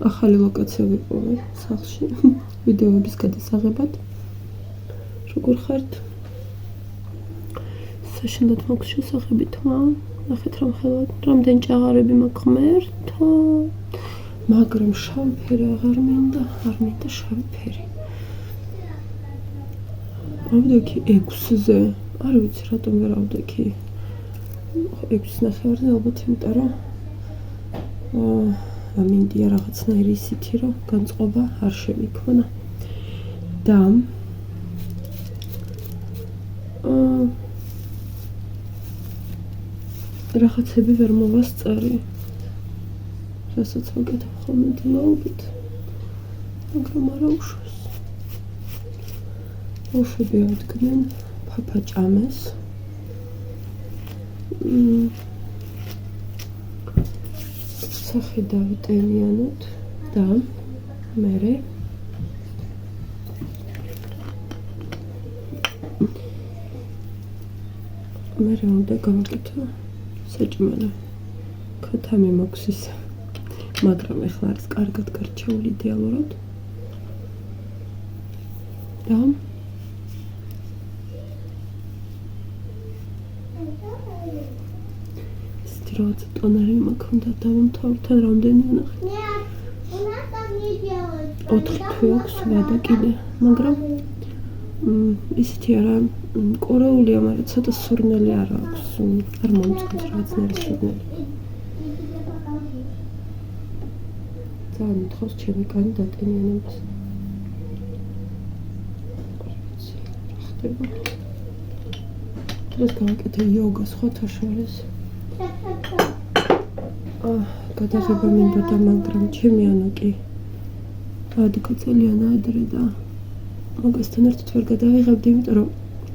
ახალი ლოკაცია ვიპოვე სახლში ვიდეოების გადასაღებად. როგორ ხართ? საშინლად მაქვს შესახები თმა. ნახეთ რომ ხელად რამდენი ჭაღარები მაქვს ღმერთო. მაგრამ შავი ფერი აღარ მინდა, არ მინდა შავი ფერი. ავდექი 6-ზე. არ ვიცი რატომ ვერ ავდექი 6:30-ზე ალბათ იმიტომ რომ ამინდია რაღაცნაირი ისეთი რომ განწყობა არ შემიქმნა და რაღაცები ვერ მოვასწარი რასაც ვაკეთებ ხოლმე დიმაობით მაგრამ არა უშავს უშვები ავდგნენ ფაფა ჭამეს სახე დავიტენიანოთ და მერე უნდა გავაკეთო საჭმელი ქათამი მაქვს ის მაგრამ ეხლა არის კარგად გარჩეული იდეალურად და რაღაც ტონერი მაქვს უნდა დავამთავრთან რამდენი ვნახე 4 თვე აქვს ვადა კიდე მაგრამ ისეთი არა კორეულია მაგრამ ცოტა სურნელი არ აქვს არ მომწონს რაღაცნაირი სურნელი ძალიან მითხავს ჩემი კანი დატენიანებას ხდება დღეს გავაკეთე იოგას ხოთა შორის გადაღება მინდოდა მაგრამ ჩემი ანა კი ადიქო ძალიან ადრე და მოგესთან ერთად ვერ გადავიღებდი იმიტომ რომ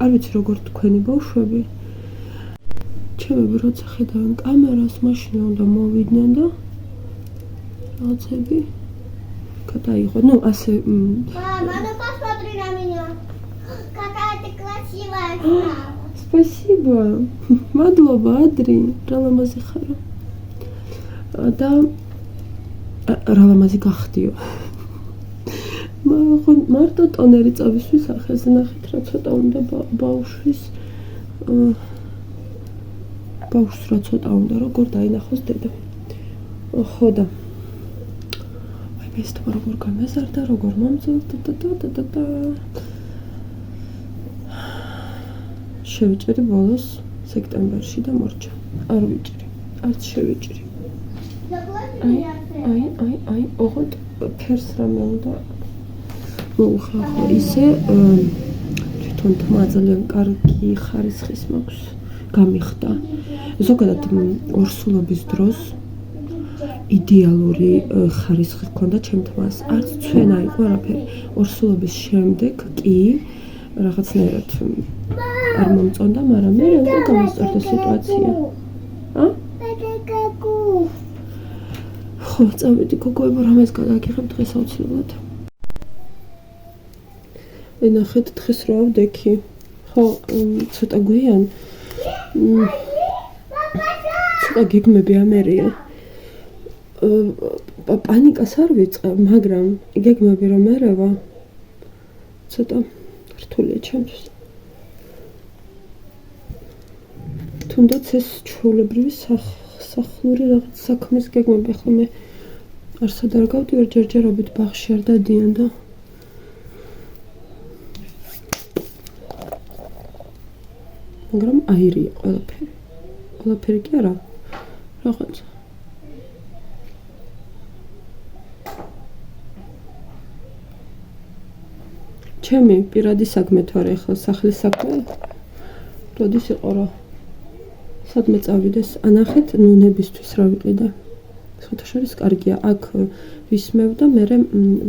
არ ვიცი როგორ თქვენი ბავშვები ჩემები როცა ხედავენ კამერას მაშინ უნდა მოვიდნენ და რაღაცები გადაიღო ну ასე Мама, ну посмотри на меня. Какая ты красивая. Спасибо. Мадლობა ადრი, რა ლამაზი ხარო. და რა ლამაზი გახდიო. მარტო ტონერი წავისთვის ახალზე ნახეთ რა ცოტა უნდა ბავშვის ბავშვს რა ცოტა უნდა როგორ დაინახოს დედა. ხო და აი მე ეს როგორ გამეზარდა როგორ მომწონდა და შევიჭერი ბოლოს სექტემბერში და მორჩა. არ ვიჭრი. არც შევიჭრი. აი, ოღონდ ფერს რამე უნდა მოუხახო ისე თვითონ თმა ძალიან კარგი ხარისხის მაქვს გამიხდა. ზოგადად ორსულობის დროს იდეალური ხარისხი ჰქონდა ჩემ თმას. არც ცვენა იყო არაფერი. ორსულობის შემდეგ კი რაღაცნაირად არ მომწონდა, მაგრამ მე უნდა გამოსწორდა სიტუაცია. ხო, წავედი გოგოებო, რამეს გადაგიღებ დღეს აუცილებლად. ნახეთ დღეს რა ავდექი. ხო, ცოტა გვიან. ცოტა გეგმები ამერია. პანიკას არ ვიწყებ, მაგრამ გეგმები რომ ერევა ცოტა რთულია ჩემთვის. თუნდაც ეს ჩვეულებრივი სახლური რაღაც საქმის გეგმები ახლა მე არსად არ გავდივარ ჯერჯერობით ბაღში არ დადიან და მაგრამ აირია ყველაფერი კი არა რაღაც ჩემი პირადი საქმე თორე ახლა სახლის საქმე როდის იყო რა სადმე წავიდეს ანახეთ ნუნებისთვის რა ვიყიდა ხოთაშორის კარგია აქ ვისმევ და მე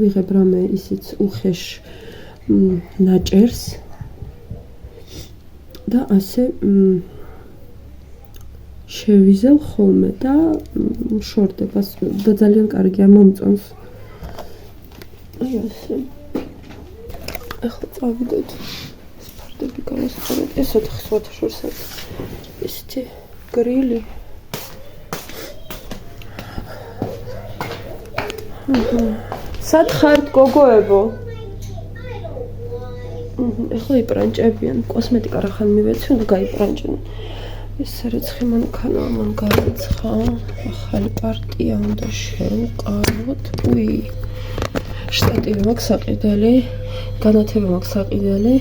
ვიღებ რამე ისიც უხეშ ნაჭერს და ასე შევიზევ ხოლმე და შორდება და ძალიან კარგია მომწონს აი ასე ახლა წავიდეთ სპარტები გავასწორეთ ეს ოთხშორსაც ისეთი გრილი სად ხართ გოგოებო? ეხლა იპრანჭებიან, კოსმეტიკა რახან მივეცი, უნდა გაიპრანჭენ. ეს რიცხი მანქანა მან გაიცხა, ახალი პარტია უნდა შევყაროთ. უი, შტატივი მაქვს საყიდელი, განათება მაქვს საყიდელი.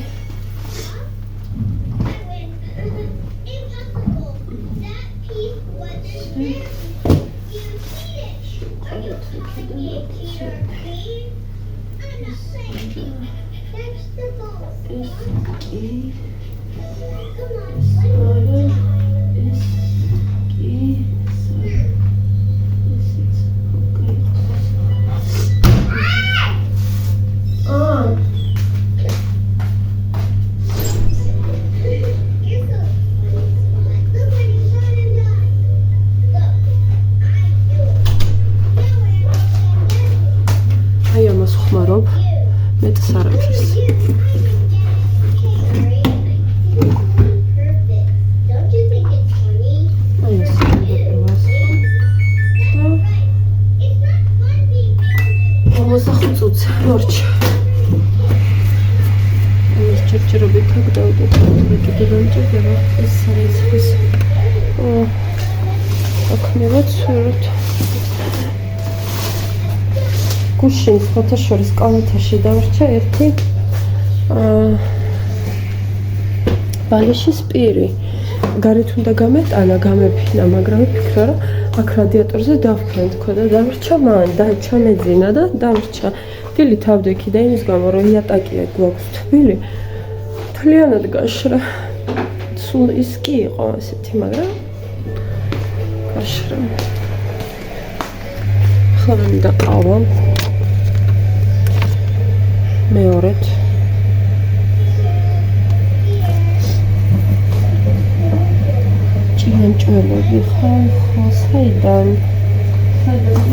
აი ამას ხმარობ, მეტს არაფერს. აი ეს პირველს. მოსახუწუც მორჩა. ეს ჩერჩერობით აქ დავდოთ, კიდე დამჭირდება ეს სარეცხვის. აქ მივაცუროთ. გუშინ სხვათა შორის კალათაში დავრჩა ერთი ბალიშის პირი. გარეთ უნდა გამეტანა, გამეფინა, მაგრამ ვფიქრე, რომ აქ რადიატორზე დავფრენთქო და დავრჩა მან, ჩამეძინა და დავრჩა. დილით თავდექი და იმის გამო, რომ იატაკია გვაქვს თბილი, მთლიანად გაშრა. სულ ის კი იყო ასეთი, მაგრამ გაშრა. ახლა მინდა ყავა. მეორედ ჭიანჭველები ხო საიდან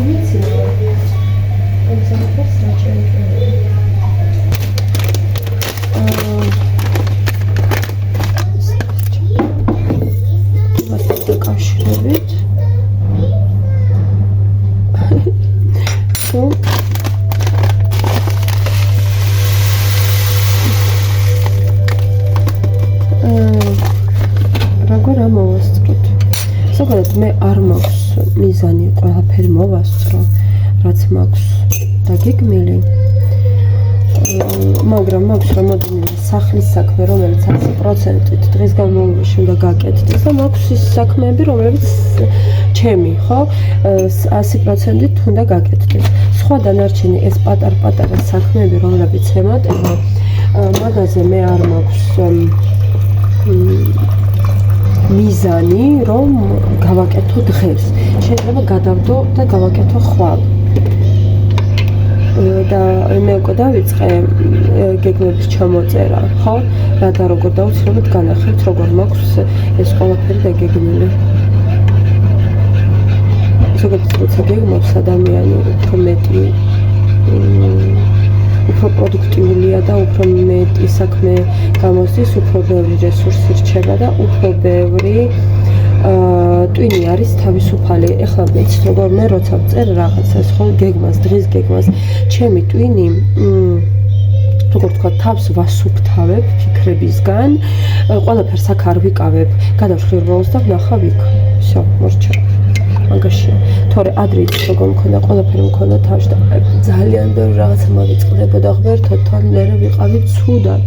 ვიცი ეს საჭიანჭველები მასთან დაკავშირებით ხო ზოგადად მე არ მაქვს მიზანი ყველაფერი მოვასწრო, რაც მაქვს დაგეგმილი. მაგრამ მაქვს რამოდენიმე სახლის საქმე, რომელიც 100%-ით დღის განმავლობაში უნდა გაკეთდეს და მაქვს ის საქმეები, რომლებიც ჩემი, ხო, 100%-ით უნდა გაკეთდეს. სხვა დანარჩენი ეს პატარ-პატარა საქმეები, რომლებიც ემატება, მაგაზე მე არ მაქვს მიზანი, რომ გავაკეთო დღეს. შეიძლება გადავდო და გავაკეთო ხვალ. და მე უკვე დავიწყე გეგმების ჩამოწერა, ხო? რა და როგორ დავუცილებლად განახილეთ, როგორ მაქვს ეს ყველაფერი დაგეგმილი. ზოგადად როცა გეგმავს ადამიანი უფრო მეტი უფრო პროდუქტიულია და უფრო მეტი საქმე გამოსდის, უფრო ბევრი რესურსი რჩება და უფრო ბევრი ტვინი არის თავისუფალი. ეხლა მეც როგორ მე როცა ვწერ რაღაცას, ხო, გეგმას, დღის გეგმას, ჩემი ტვინი როგორ თქვა, თავს ვასუფთავებ ფიქრებისგან, ყველაფერს აქ არ ვიკავებ, გადავშლი როლს და ვნახავ იქ. всё, მორჩა. მაგაშია. თორე ადრე იცი როგორ მქონდა, ყველაფერი მქონდა თავში და ძალიან ბევრი რაღაცა მოვიწყდებოდა ღმერთო, თან მერე ვიყავი ცუდად.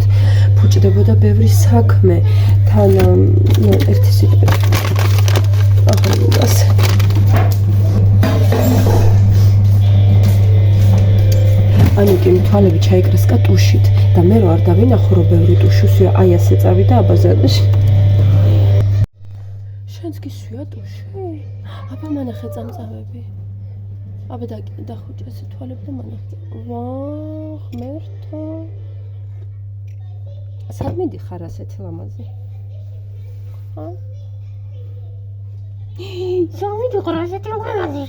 ფუჭდებოდა ბევრი საქმე. თან ერთი სიტყვით. ახლა ანიკი თვალები ჩაიკრესკა ტუშით და მე რო არ დავინახო, რომ ბევრი ტუშუსია, აი ასე წავიდა აბაზანში. შენც გისვია ტუში? აბა მანახე წამწავები. აბა დახუჭე ეს თვალები და მანახე. ვაჰ, ღმერთო. სად მიდიხარ ასეთი ლამაზი? ჰა? სამიდიხარ ასეთი ლამაზი?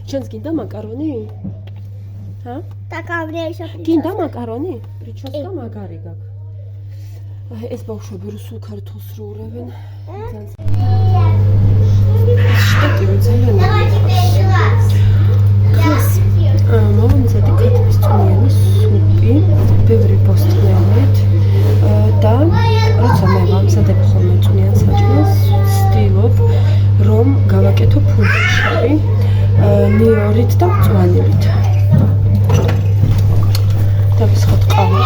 შენს გინდა მაკარონი? ჰა? დაკავრია გინდა მაკარონი? პრიჩოსკა მაგარი გაქვს. ეს ბავშვები რუსულ ქართულს რო ურავენ. შტატივი ძალიან ნიორით და მწვანილით. დავისხოთ ყავა.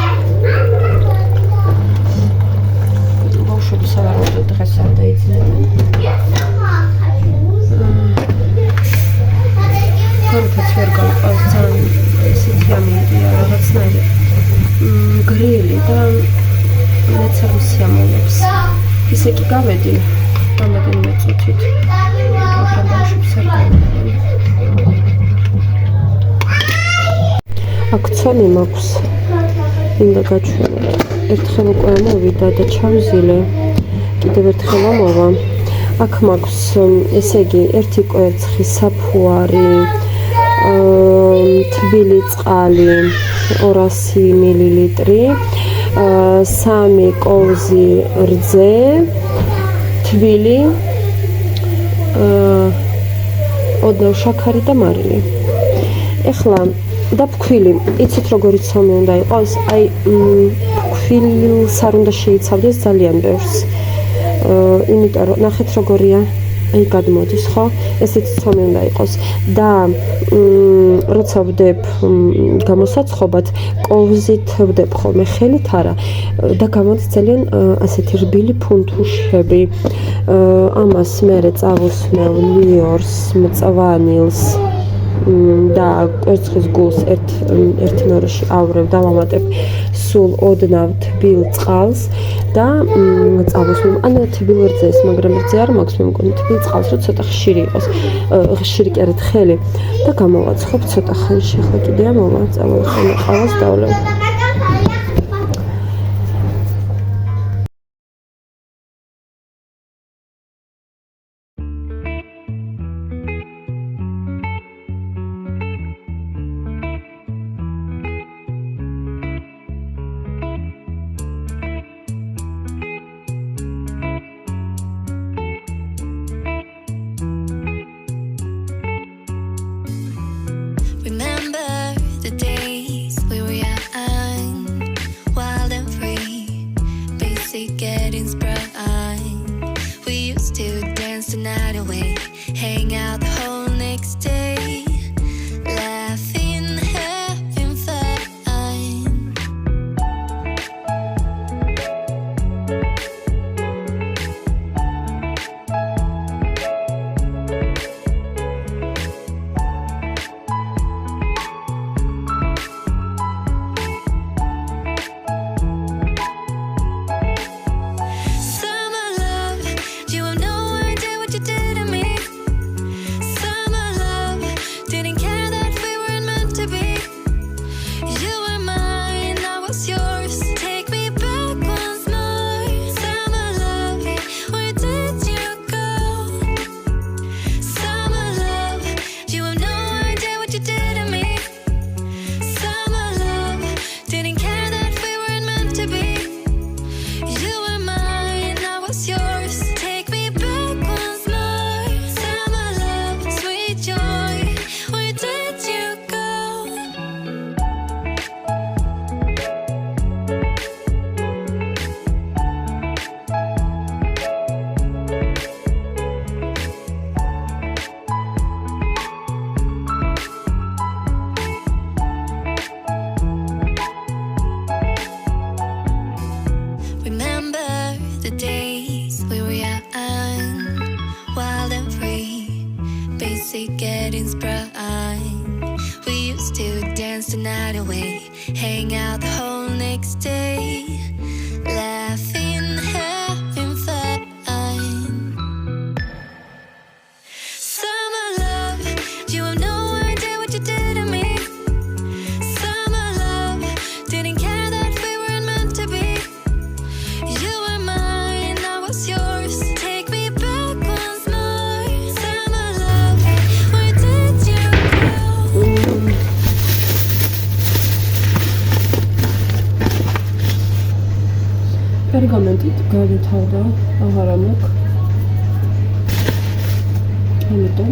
ბავშვები სავარაუდოდ დღეს არ დაიძინებენ. ხორბაც ვერ გავყავს, ძალიან ესეთი ამინდია, რაღაცნაირი გრილი და მეც არ მსიამოვნებს. ისე კი გავედი რამდენიმე წუთით, მაგრამ ბავშვებს არ გავუყევი. აქ ცოლი მაქვს, მინდა გაჩვენოთ. ერთხელ უკვე მოვიდა და ჩავზილე, კიდევ ერთხელ ამოვა. აქ მაქვს, ესე იგი, ერთი კვერცხი, საფუარი, თბილი წყალი 200 მილილიტრი, 3 კოვზი რძე, თბილი, ოდნავ შაქარი და მარილი. ეხლა და ფქვილი, იცით როგორი ცომი უნდა იყოს, აი ფქვილს არ უნდა შეიცავდეს ძალიან ბევრს. იმიტომ რომ ნახეთ როგორია, აი გადმოდის, ხო? ესეც ცომი უნდა იყოს და როცა ვდებ გამოსაცხობად, კოვზით ვდებ ხოლმე, ხელით არა და გამოდის ძალიან ასეთი რბილი ფუნთუშები. ამას მერე წავუსმევ ნიორს, მწვანილს და კვერცხის გულს ერთ-მეროში ავრევ და ვამატებ სულ ოდნავ თბილ წყალს და წავუსმევ. ან თბილ რძეს, მაგრამ რძე არ მაქვს, მე მგონი თბილ წყალს, რომ ცოტა ხშირი იყოს, ხშირი კი არა თხელი და გამოვაცხობ ცოტა ხანში. ახლა კიდე ამოვა, წავიხო ყავას დავლევ. პერგამენტით გავითავდა, აღარა მაქვს. ამიტომ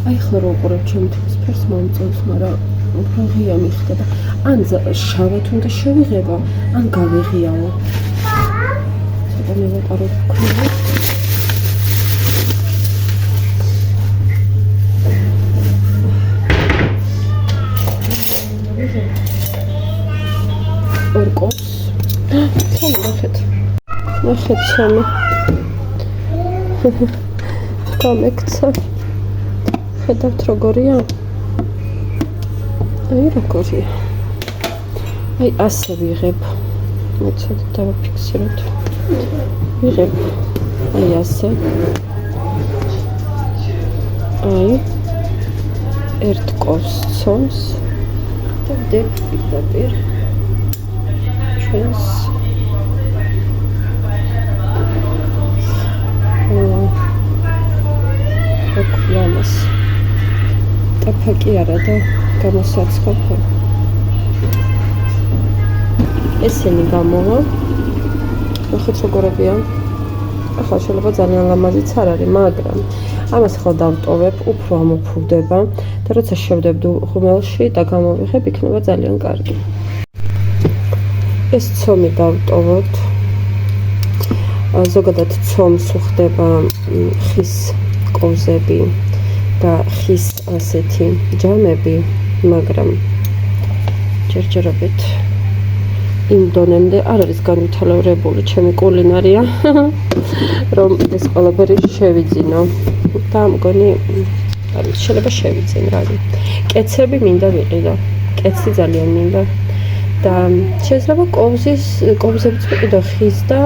აი ხლა რო უყურებ ჩემ თავს ფერს მომწონს, მაგრამ უფრო ღია მიხდება. ან შავად უნდა შევიღებო, ან გავეღიაო. ცოტა მივაყარო ქვია. ახეთ სამი გამექცა ხედავთ როგორია აი როგორია აი ასე ვიღებ მოცადე დავაფიქსიროთ ვიღებ აი ასე აი ერთ კოვს ცომს და ვდებ პირდაპირ ჩვენს ოქრიანას ტაფაკი არა და გამოსაცხობო ესენი გამოვა ნახეთ როგორებია ახლა შეიძლება ძალიან ლამაზიც არ არის მაგრამ ამას ახლა დავტოვებ უფრო ამოფრვდება და როცა შევდებ ღუმელში და გამოვიღებ იქნება ძალიან კარგი ეს ცომი დავტოვოთ ზოგადად ცომს უხდება ხის კოვზები და ხის ასეთი ჯამები მაგრამ ჯერჯერობით იმ დონემდე არ არის განვითარებული ჩემი კულინარია რომ ეს ყველაფერი შევიძინო და მგონი შეიძლება შევიძინო რა კეცები მინდა ვიყიდო კეცი ძალიან მინდა და შეიძლება კოვზებიც ვიყიდო ხის და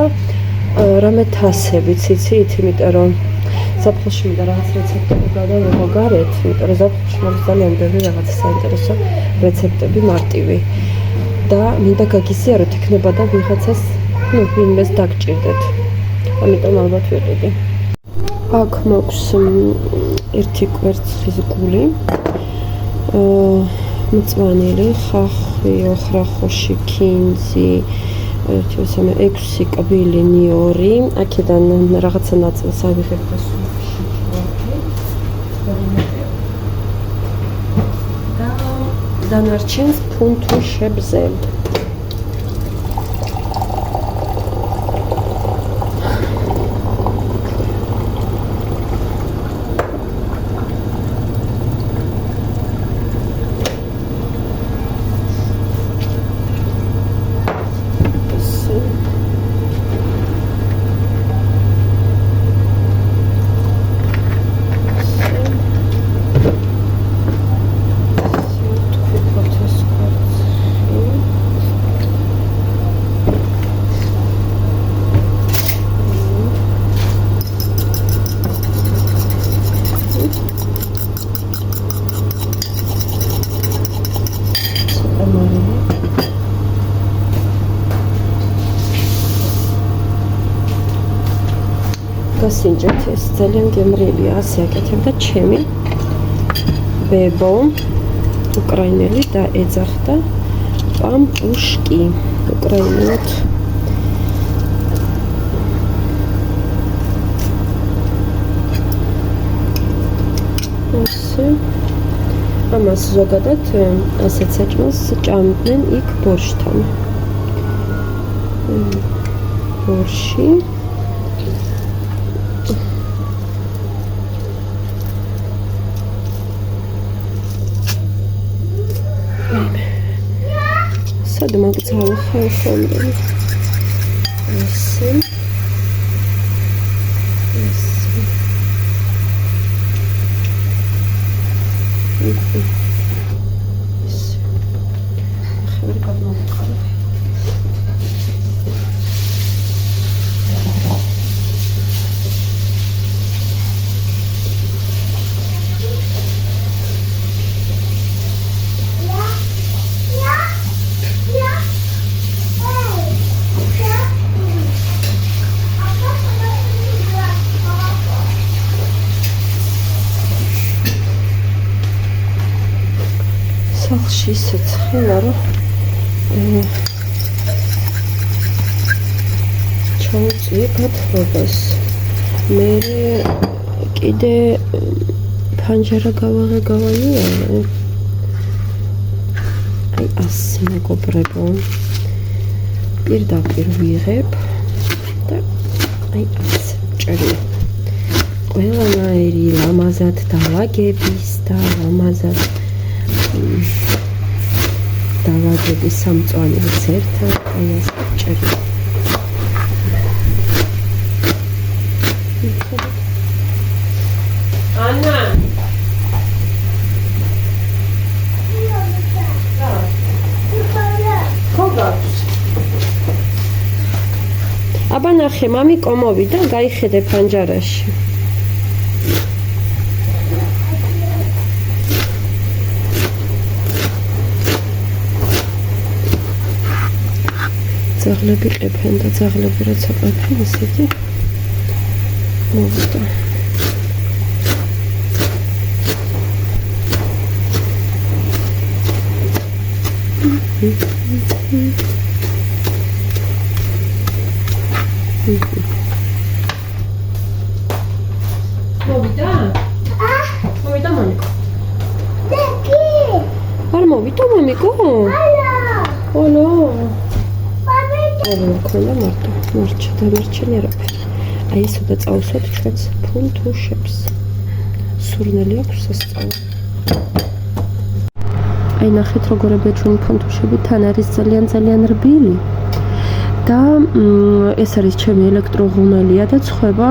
რამე თასებიც იცით იმიტომ რომ ზაფხულში მინდა რაღაც რეცეპტები გადავიღო გარეთ იმიტომ რომ ზაფხულში მაქვს ძალიან ბევრი რაღაც საინტერესო რეცეპტები მარტივი და მინდა გაგიზიაროთ იქნება და ვიღაცას ვინმეს დაგჭირდეთ ამიტომ ალბათ ვიყიდი აქ მაქვს ერთი კვერცხის გული მწვანილი ხახი ოხრახოში ქინძი 6 კბილი ნიორი აქედან რაღაცა ნაწილს ავიღებ და დანარჩენს ფუნთუშებზე გასინჯეთ ეს ძალიან გემრიელია ასე აკეთებდა ჩემი ბებო უკრაინელი და ეძახდა პამპუშკი უკრაინულად ასე ამას ზოგადად ასეთ საჭმელს ჭამდნენ იქ ბორშთან ბორში სად მაგცალა ხალხამდე ესე ხევრი გადმოვყარე სახლში ისეთ ხილა რომ ჩაუწიე გათხრობას მე კიდე ფანჯარა გავანიარე აი ასე მეგობრებო პირდაპირ ვიღებ და აი ასე ჭერი ყველანაირი ლამაზად დავაგების და ლამაზად დავაგები სამწვანეს ერთად აი ასე ჭერი აბა ნახე, მამიკო მოვიდა, გაიხედე ფანჯარაში. ძაღლები ყეფენ და ძაღლები როცა ყეფენ, ისეთი მოვიდა. მოვიდა? მოვიდა მამიკო? არ მოვიდა მამიკო? ოლო. მქონდა მარტო, მორჩა დამარჩენი არაფერი. აი ეს უნდა წავსვათ ჩვენს ფუნთუშებს. სურნელი აქვს სასწავლო. აი ნახეთ როგორებია ჩვენი ფუნთუშები, თან არის ძალიან რბილი. და ეს არის ჩემი ელექტროღუნელია და ცხვება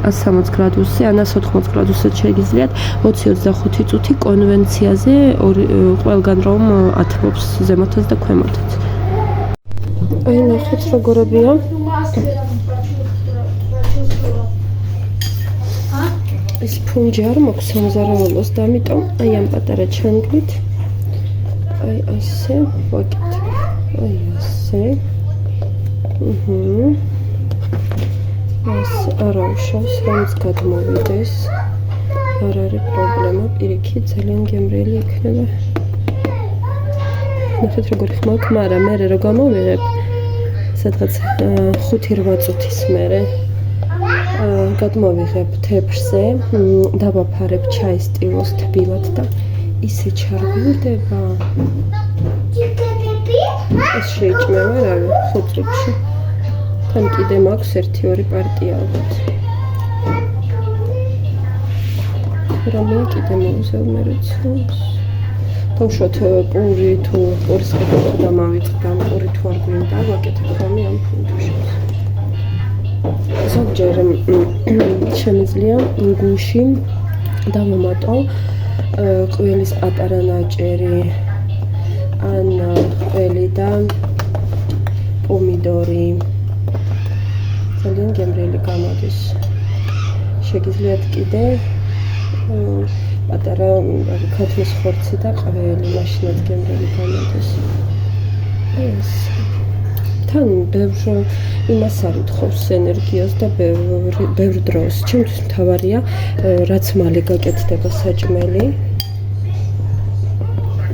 160 გრადუსზე, ან 180 გრადუსზე შეგიძლიათ 20-25 წუთი კონვენციაზე ყველგან რომ ათბობს ზემოთაც და ქვემოთაც. აი ნახეთ როგორებია. ეს ფუნჯი არ მაქვს სამზარეულოს და ამიტომ აი ამ პატარა ჩანგლით აი ასე ვაკეთებ. აი ასე. ეს არა უშავს, რომელიც გადმოვიდეს. არ არის პრობლემა, პირიქით ძალიან გემრიელი იქნება. ნახეთ როგორი ხმალ ქმარა, მე რო გამოვიღებ სადღაც 5-8 წუთის მერე გადმოვიღებ თეფშზე, დავაფარებ ჩაის ტილოს თბილად და ისე ჩარგულდება. ეს შეიჭმევა რავი, ხუწრებში. თან კიდე მაქვს 1-2 პარტია ალბათ. რამე კიდე მოვზევ მე რეცნობს. თავშოთ პური თუ პურის ყიდვა დამავიწყდა, პური თუ არ გვინდა, ვაკეთებ ხოლმე ამ ფუნთუშებს. ზოგჯერ შემიძლია გუში დავამატო ყველის პატარა ნაჭერი, ან ყველი და პომიდორი. ძალიან გემრიელი გამოდის. შეგიძლიათ კიდე პატარა ქათმის ხორცი და ყველი, მაშინაც გემრიელი გამოდის. ეს თან ბევრ იმას არ უთხოვს ენერგიას და ბევრ დროს. ჩემთვის მთავარია რაც მალე გაკეთდება საჭმელი.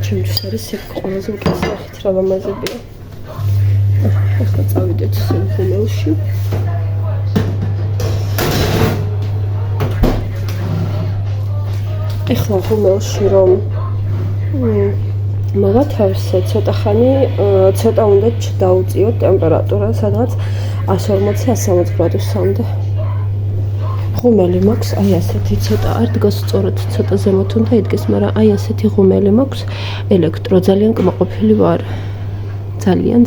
ჩემთვის არის ეს ყველაზე უკეთესი ნახეთ რა ლამაზებია. ახლა წავიდეთ ხუმელში. ეხლა ხუმელში რომ მოვათავსე ცოტა ხანი, ცოტა უნდა დაუწიოთ ტემპერატურა, სადღაც 140-160 გრადუსამდე. ღუმელი მაქვს, აი ასეთი ცოტა არ დგას სწორად, ცოტა ზემოთ უნდა იდგეს, მაგრამ აი ასეთი ღუმელი მაქვს, ელექტრო, ძალიან კმაყოფილი ვარ. ძალიან.